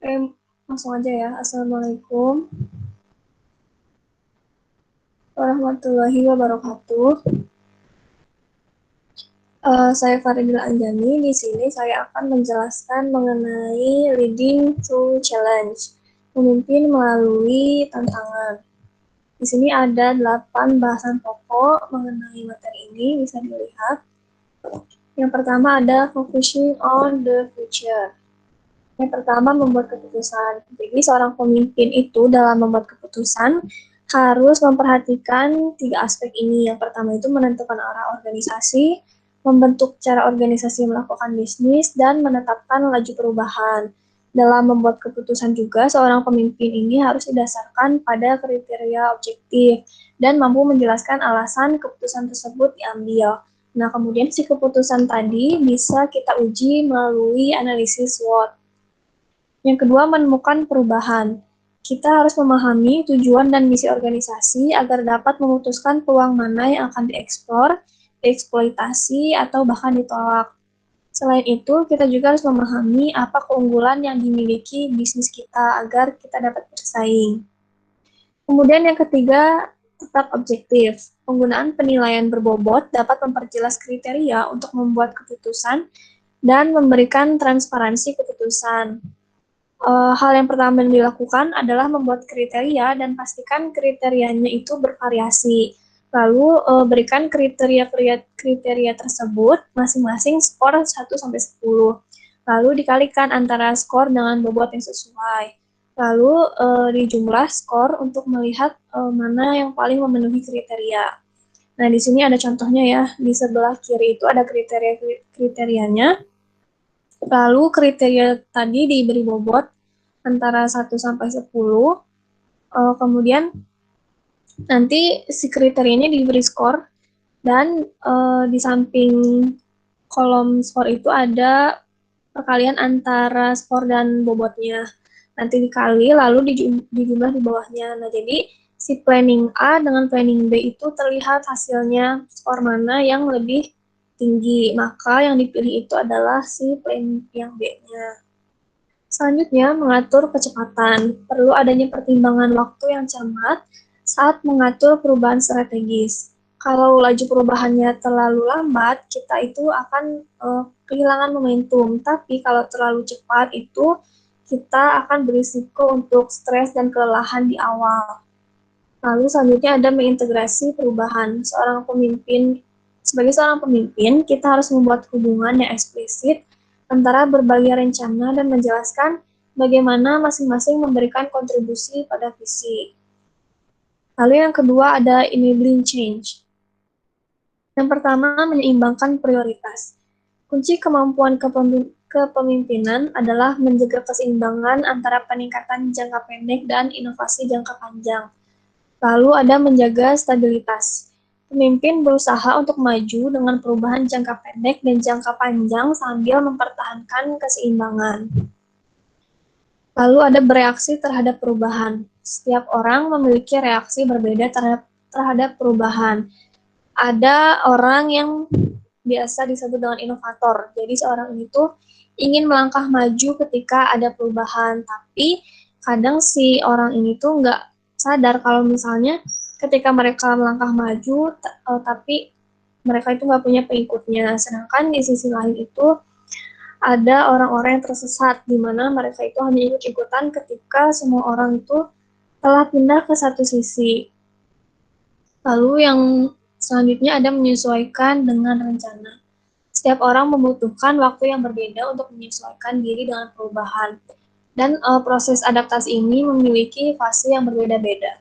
Langsung aja ya. Assalamualaikum warahmatullahi wabarakatuh. Saya Faridil Anjani. Di sini saya akan menjelaskan mengenai Leading Through Challenge, memimpin melalui tantangan. Di sini ada 8 bahasan pokok mengenai materi ini, bisa dilihat. Yang pertama ada focusing on the future. Yang pertama, membuat keputusan. Jadi, seorang pemimpin itu dalam membuat keputusan harus memperhatikan 3 aspek ini. Yang pertama itu menentukan arah organisasi, membentuk cara organisasi melakukan bisnis, dan menetapkan laju perubahan. Dalam membuat keputusan juga, seorang pemimpin ini harus didasarkan pada kriteria objektif dan mampu menjelaskan alasan keputusan tersebut diambil. Nah, kemudian si keputusan tadi bisa kita uji melalui analisis SWOT. Yang kedua, menemukan perubahan. Kita harus memahami tujuan dan misi organisasi agar dapat memutuskan peluang mana yang akan dieksplor, dieksploitasi, atau bahkan ditolak. Selain itu, kita juga harus memahami apa keunggulan yang dimiliki bisnis kita agar kita dapat bersaing. Kemudian yang ketiga, tetap objektif. Penggunaan penilaian berbobot dapat memperjelas kriteria untuk membuat keputusan dan memberikan transparansi keputusan. Hal yang pertama yang dilakukan adalah membuat kriteria dan pastikan kriterianya itu bervariasi. Lalu berikan kriteria tersebut masing-masing skor 1-10. Lalu dikalikan antara skor dengan bobot yang sesuai. Lalu dijumlah skor untuk melihat mana yang paling memenuhi kriteria. Nah, di sini ada contohnya ya. Di sebelah kiri itu ada kriterianya. Lalu kriteria tadi diberi bobot antara 1-10. Kemudian nanti si kriterianya diberi skor dan di samping kolom skor itu ada perkalian antara skor dan bobotnya. Nanti dikali lalu dijumlah di bawahnya. Nah, jadi si planning A dengan planning B itu terlihat hasilnya skor mana yang lebih tinggi, maka yang dipilih itu adalah si plan yang B-nya. Selanjutnya, mengatur kecepatan. Perlu adanya pertimbangan waktu yang cermat saat mengatur perubahan strategis. Kalau laju perubahannya terlalu lambat, kita itu akan kehilangan momentum. Tapi kalau terlalu cepat itu, kita akan berisiko untuk stres dan kelelahan di awal. Lalu selanjutnya ada mengintegrasi perubahan. Sebagai seorang pemimpin, kita harus membuat hubungan yang eksplisit antara berbagai rencana dan menjelaskan bagaimana masing-masing memberikan kontribusi pada visi. Lalu yang kedua ada enabling change. Yang pertama, menyeimbangkan prioritas. Kunci kemampuan kepemimpinan adalah menjaga keseimbangan antara peningkatan jangka pendek dan inovasi jangka panjang. Lalu ada menjaga stabilitas. Pemimpin berusaha untuk maju dengan perubahan jangka pendek dan jangka panjang sambil mempertahankan keseimbangan. Lalu ada bereaksi terhadap perubahan. Setiap orang memiliki reaksi berbeda terhadap perubahan. Ada orang yang biasa disebut dengan inovator. Jadi seorang itu ingin melangkah maju ketika ada perubahan, tapi kadang si orang ini tuh nggak sadar kalau misalnya ketika mereka melangkah maju, tapi mereka itu nggak punya pengikutnya. Sedangkan di sisi lain itu ada orang-orang yang tersesat, di mana mereka itu hanya ikut-ikutan ketika semua orang itu telah pindah ke satu sisi. Lalu yang selanjutnya ada menyesuaikan dengan rencana. Setiap orang membutuhkan waktu yang berbeda untuk menyesuaikan diri dengan perubahan. Dan proses adaptasi ini memiliki fase yang berbeda-beda.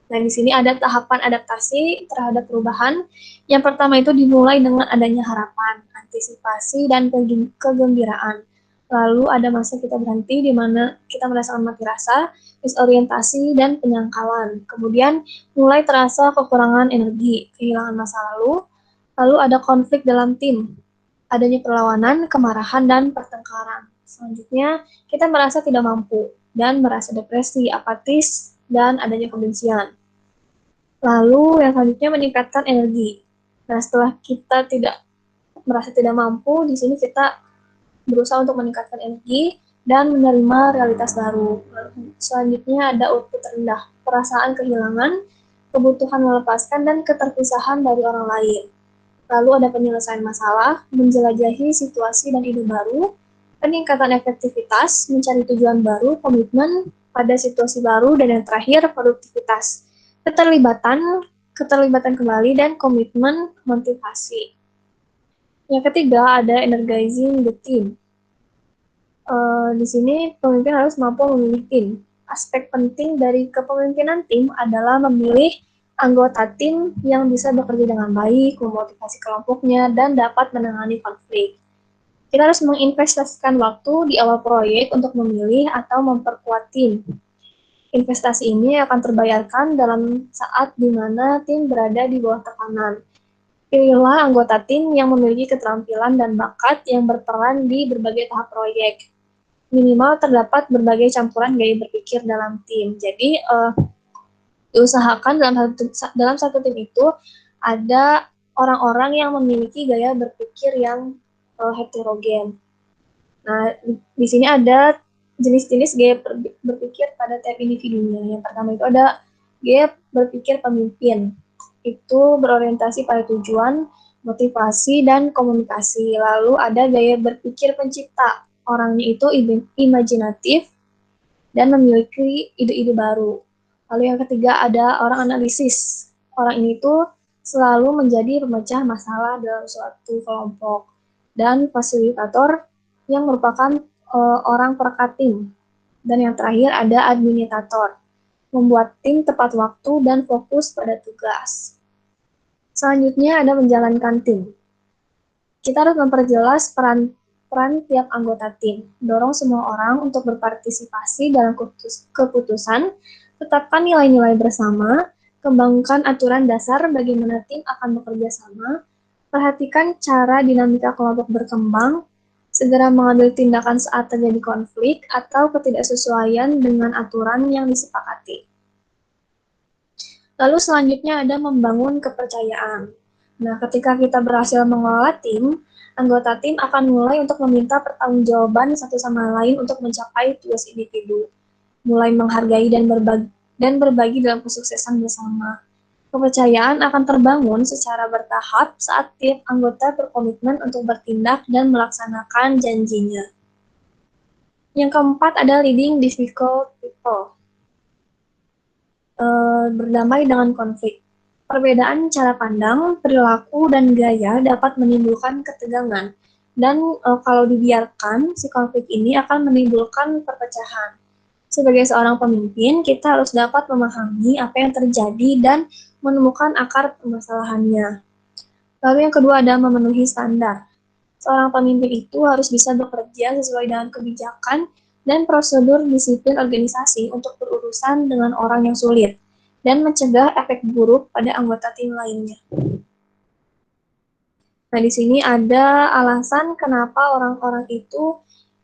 Nah, di sini ada tahapan adaptasi terhadap perubahan. Yang pertama itu dimulai dengan adanya harapan, antisipasi, dan kegembiraan. Lalu ada masa kita berhenti di mana kita merasakan mati rasa, disorientasi, dan penyangkalan. Kemudian mulai terasa kekurangan energi, kehilangan masa lalu ada konflik dalam tim, adanya perlawanan, kemarahan, dan pertengkaran. Selanjutnya, kita merasa tidak mampu dan merasa depresi, apatis, dan adanya kebencian. Lalu yang selanjutnya meningkatkan energi. Nah, setelah kita merasa tidak mampu, di sini kita berusaha untuk meningkatkan energi. dan menerima realitas baru. Selanjutnya ada output rendah, perasaan kehilangan, kebutuhan melepaskan, dan keterpisahan dari orang lain. Lalu ada penyelesaian masalah, menjelajahi situasi dan ide baru, peningkatan efektivitas, mencari tujuan baru, komitmen pada situasi baru, dan yang terakhir produktivitas, keterlibatan, keterlibatan kembali, dan komitmen motivasi. Yang ketiga ada energizing the team. Di sini pemimpin harus mampu memilih tim. Aspek penting dari kepemimpinan tim adalah memilih anggota tim yang bisa bekerja dengan baik, memotivasi kelompoknya, dan dapat menangani konflik. Kita harus menginvestasikan waktu di awal proyek untuk memilih atau memperkuat tim. Investasi ini akan terbayarkan dalam saat di mana tim berada di bawah tekanan. Pilihlah anggota tim yang memiliki keterampilan dan bakat yang berperan di berbagai tahap proyek. Minimal terdapat berbagai campuran gaya berpikir dalam tim. Jadi diusahakan dalam satu tim itu ada orang-orang yang memiliki gaya berpikir yang heterogen. Nah, di sini ada jenis-jenis gaya berpikir pada tiap individunya. Yang pertama itu ada gaya berpikir pemimpin. Itu berorientasi pada tujuan, motivasi, dan komunikasi. Lalu ada gaya berpikir pencipta. Orangnya itu imajinatif dan memiliki ide-ide baru. Lalu yang ketiga ada orang analisis. Orang ini tuh selalu menjadi pemecah masalah dalam suatu kelompok. Dan fasilitator yang merupakan orang perekat tim. Dan yang terakhir ada administrator, membuat tim tepat waktu dan fokus pada tugas. Selanjutnya ada menjalankan tim. Kita harus memperjelas peran tiap anggota tim, dorong semua orang untuk berpartisipasi dalam keputusan, tetapkan nilai-nilai bersama, kembangkan aturan dasar bagaimana tim akan bekerja sama, perhatikan cara dinamika kelompok berkembang, segera mengambil tindakan saat terjadi konflik atau ketidaksesuaian dengan aturan yang disepakati. Lalu selanjutnya ada membangun kepercayaan. Nah, ketika kita berhasil mengelola tim, anggota tim akan mulai untuk meminta pertanggungjawaban satu sama lain untuk mencapai tugas individu, mulai menghargai dan berbagi dalam kesuksesan bersama. Kepercayaan akan terbangun secara bertahap saat tiap anggota berkomitmen untuk bertindak dan melaksanakan janjinya. Yang keempat ada leading difficult people. Berdamai dengan konflik. Perbedaan cara pandang, perilaku, dan gaya dapat menimbulkan ketegangan. Dan kalau dibiarkan, si konflik ini akan menimbulkan perpecahan. Sebagai seorang pemimpin, kita harus dapat memahami apa yang terjadi dan menemukan akar permasalahannya. Lalu yang kedua ada memenuhi standar. Seorang pemimpin itu harus bisa bekerja sesuai dengan kebijakan dan prosedur disiplin organisasi untuk berurusan dengan orang yang sulit dan mencegah efek buruk pada anggota tim lainnya. Nah, di sini ada alasan kenapa orang-orang itu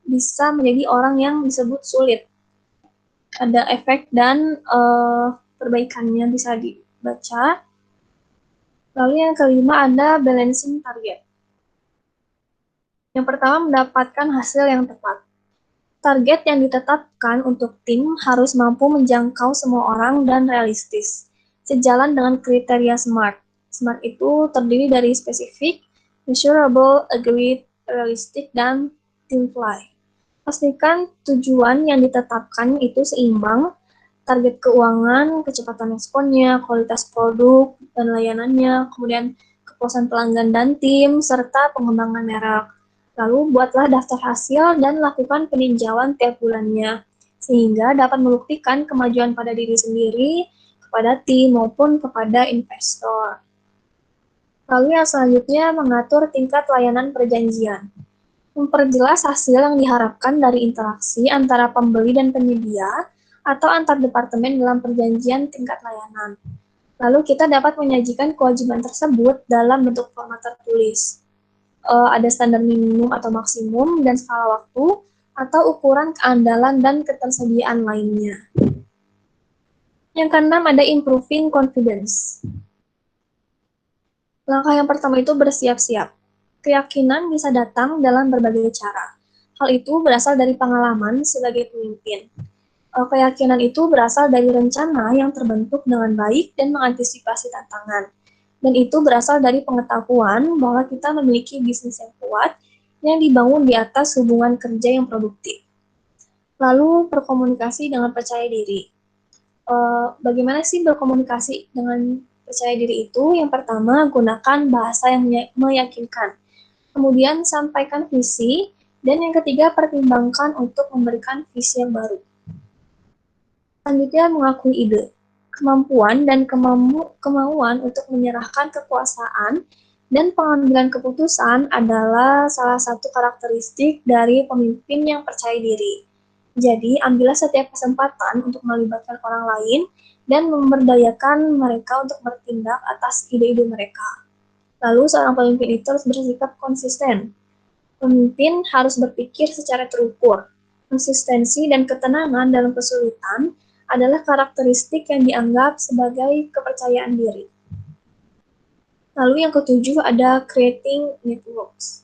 bisa menjadi orang yang disebut sulit. Ada efek dan perbaikannya bisa dibaca. Lalu yang kelima ada balancing target. Yang pertama mendapatkan hasil yang tepat. Target yang ditetapkan untuk tim harus mampu menjangkau semua orang dan realistis, sejalan dengan kriteria SMART. SMART itu terdiri dari spesifik, measurable, agreed, realistic, dan teamfly. Pastikan tujuan yang ditetapkan itu seimbang, target keuangan, kecepatan responnya, kualitas produk dan layanannya, kemudian kepuasan pelanggan dan tim, serta pengembangan merek. Lalu buatlah daftar hasil dan lakukan peninjauan tiap bulannya, sehingga dapat membuktikan kemajuan pada diri sendiri, kepada tim, maupun kepada investor. Lalu yang selanjutnya mengatur tingkat layanan perjanjian. Memperjelas hasil yang diharapkan dari interaksi antara pembeli dan penyedia, atau antar departemen dalam perjanjian tingkat layanan. Lalu kita dapat menyajikan kewajiban tersebut dalam bentuk format tertulis. Ada standar minimum atau maksimum dan skala waktu, atau ukuran keandalan dan ketersediaan lainnya. Yang keenam ada improving confidence. Langkah yang pertama itu bersiap-siap. Keyakinan bisa datang dalam berbagai cara. Hal itu berasal dari pengalaman sebagai pemimpin. Keyakinan itu berasal dari rencana yang terbentuk dengan baik dan mengantisipasi tantangan. Dan itu berasal dari pengetahuan bahwa kita memiliki bisnis yang kuat yang dibangun di atas hubungan kerja yang produktif. Lalu berkomunikasi dengan percaya diri. Bagaimana sih berkomunikasi dengan percaya diri itu? Yang pertama, gunakan bahasa yang meyakinkan. Kemudian sampaikan visi, dan yang ketiga, pertimbangkan untuk memberikan visi yang baru. Selanjutnya, mengakui ide. Kemampuan dan kemauan untuk menyerahkan kekuasaan dan pengambilan keputusan adalah salah satu karakteristik dari pemimpin yang percaya diri. Jadi, ambillah setiap kesempatan untuk melibatkan orang lain dan memberdayakan mereka untuk bertindak atas ide-ide mereka. Lalu, seorang pemimpin itu harus bersikap konsisten. Pemimpin harus berpikir secara terukur. Konsistensi dan ketenangan dalam kesulitan adalah karakteristik yang dianggap sebagai kepercayaan diri. Lalu yang ketujuh ada creating networks.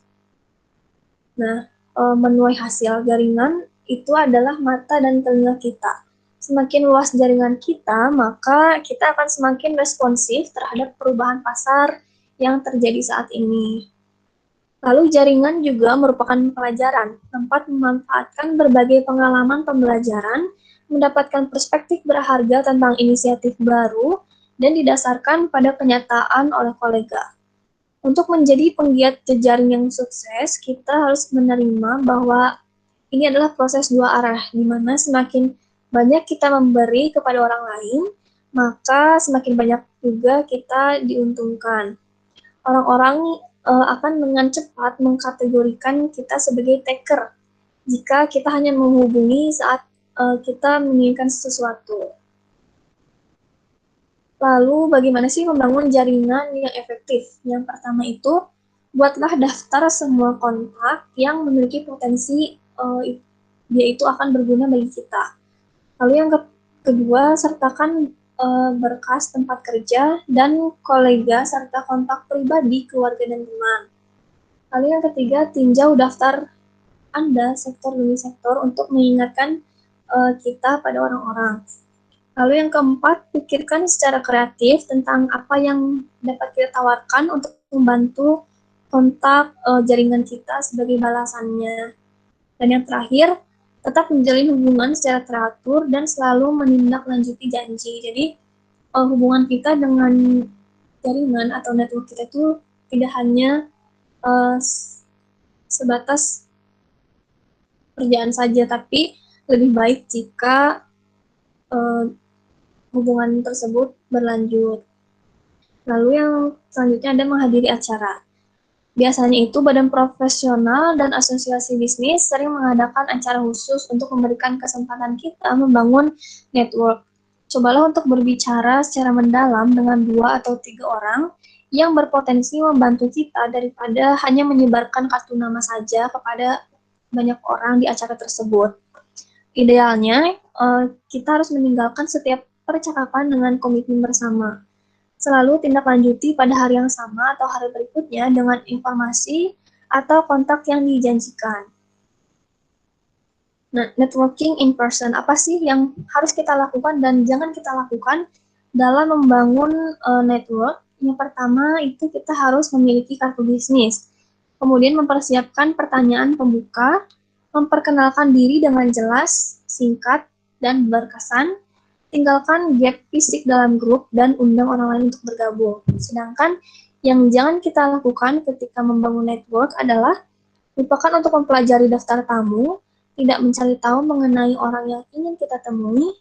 Nah, menuai hasil jaringan itu adalah mata dan telinga kita. Semakin luas jaringan kita, maka kita akan semakin responsif terhadap perubahan pasar yang terjadi saat ini. Lalu jaringan juga merupakan pelajaran, tempat memanfaatkan berbagai pengalaman pembelajaran, mendapatkan perspektif berharga tentang inisiatif baru, dan didasarkan pada kenyataan oleh kolega. Untuk menjadi penggiat jejaring yang sukses, kita harus menerima bahwa ini adalah proses dua arah, di mana semakin banyak kita memberi kepada orang lain, maka semakin banyak juga kita diuntungkan. Orang-orang akan dengan cepat mengkategorikan kita sebagai taker jika kita hanya menghubungi saat kita menginginkan sesuatu. Lalu bagaimana sih membangun jaringan yang efektif? Yang pertama itu, buatlah daftar semua kontak yang memiliki potensi dia itu akan berguna bagi kita. Lalu yang kedua, sertakan berkas tempat kerja dan kolega serta kontak pribadi, keluarga dan teman. Lalu yang ketiga, tinjau daftar Anda sektor demi sektor untuk mengingatkan kita pada orang-orang. Lalu yang keempat, pikirkan secara kreatif tentang apa yang dapat kita tawarkan untuk membantu kontak jaringan kita sebagai balasannya. Dan yang terakhir, tetap menjalin hubungan secara teratur dan selalu menindaklanjuti janji. Jadi, hubungan kita dengan jaringan atau network kita itu tidak hanya sebatas kerjaan saja, tapi lebih baik jika hubungan tersebut berlanjut. Lalu yang selanjutnya ada menghadiri acara. Biasanya itu badan profesional dan asosiasi bisnis sering mengadakan acara khusus untuk memberikan kesempatan kita membangun network. Cobalah untuk berbicara secara mendalam dengan 2 atau 3 orang yang berpotensi membantu kita daripada hanya menyebarkan kartu nama saja kepada banyak orang di acara tersebut. Idealnya, kita harus meninggalkan setiap percakapan dengan komitmen bersama. Selalu tindak lanjuti pada hari yang sama atau hari berikutnya dengan informasi atau kontak yang dijanjikan. Nah, networking in person, apa sih yang harus kita lakukan dan jangan kita lakukan dalam membangun network? Yang pertama itu kita harus memiliki kartu bisnis. Kemudian mempersiapkan pertanyaan pembuka, memperkenalkan diri dengan jelas, singkat, dan berkesan. Tinggalkan gap fisik dalam grup dan undang orang lain untuk bergabung. Sedangkan yang jangan kita lakukan ketika membangun network adalah lupakan untuk mempelajari daftar tamu, tidak mencari tahu mengenai orang yang ingin kita temui,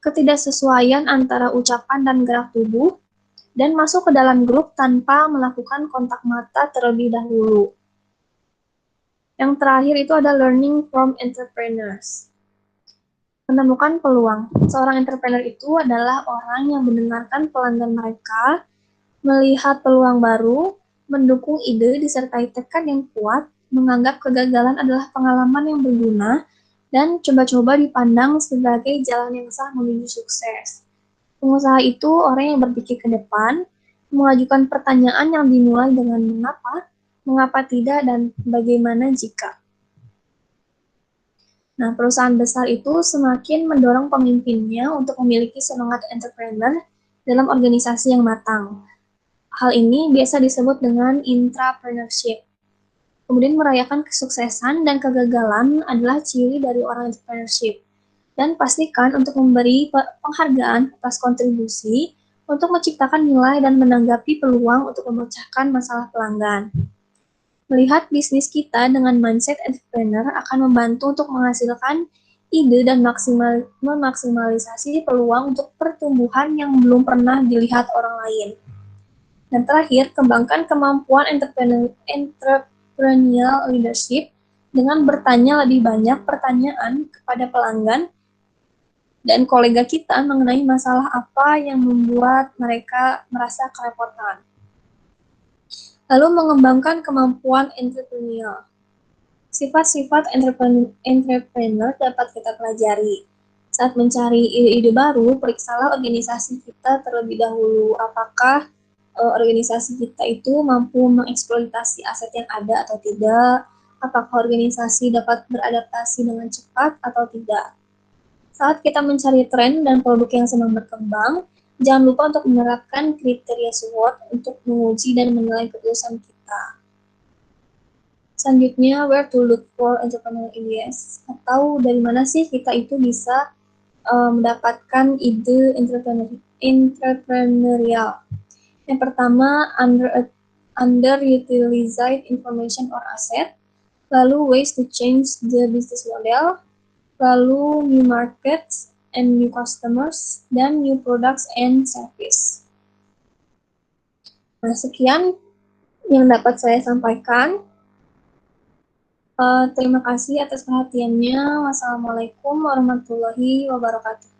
ketidaksesuaian antara ucapan dan gerak tubuh, dan masuk ke dalam grup tanpa melakukan kontak mata terlebih dahulu. Yang terakhir itu ada learning from entrepreneurs. Menemukan peluang. Seorang entrepreneur itu adalah orang yang mendengarkan pelanggan mereka, melihat peluang baru, mendukung ide disertai tekad yang kuat, menganggap kegagalan adalah pengalaman yang berguna, dan coba-coba dipandang sebagai jalan yang sah menuju sukses. Pengusaha itu orang yang berpikir ke depan, mengajukan pertanyaan yang dimulai dengan mengapa tidak, dan bagaimana jika. Nah, perusahaan besar itu semakin mendorong pemimpinnya untuk memiliki semangat entrepreneur dalam organisasi yang matang. Hal ini biasa disebut dengan intrapreneurship. Kemudian merayakan kesuksesan dan kegagalan adalah ciri dari orang entrepreneurship. Dan pastikan untuk memberi penghargaan atas kontribusi untuk menciptakan nilai dan menanggapi peluang untuk memecahkan masalah pelanggan. Melihat bisnis kita dengan mindset entrepreneur akan membantu untuk menghasilkan ide dan memaksimalisasi peluang untuk pertumbuhan yang belum pernah dilihat orang lain. Dan terakhir, kembangkan kemampuan entrepreneurial leadership dengan bertanya lebih banyak pertanyaan kepada pelanggan dan kolega kita mengenai masalah apa yang membuat mereka merasa kerepotan. Lalu mengembangkan kemampuan entrepreneurial. Sifat-sifat entrepreneur dapat kita pelajari. Saat mencari ide-ide baru, periksalah organisasi kita terlebih dahulu. Apakah organisasi kita itu mampu mengeksploitasi aset yang ada atau tidak? Apakah organisasi dapat beradaptasi dengan cepat atau tidak? Saat kita mencari tren dan produk yang sedang berkembang, jangan lupa untuk menerapkan kriteria SWOT untuk menguji dan menilai keputusan kita. Selanjutnya, where to look for entrepreneurial ideas, atau dari mana sih kita itu bisa mendapatkan ide entrepreneurial. Yang pertama, underutilized information or asset, lalu ways to change the business model, lalu new markets and new customers, dan new products and service. Nah, sekian yang dapat saya sampaikan. Terima kasih atas perhatiannya. Wassalamualaikum warahmatullahi wabarakatuh.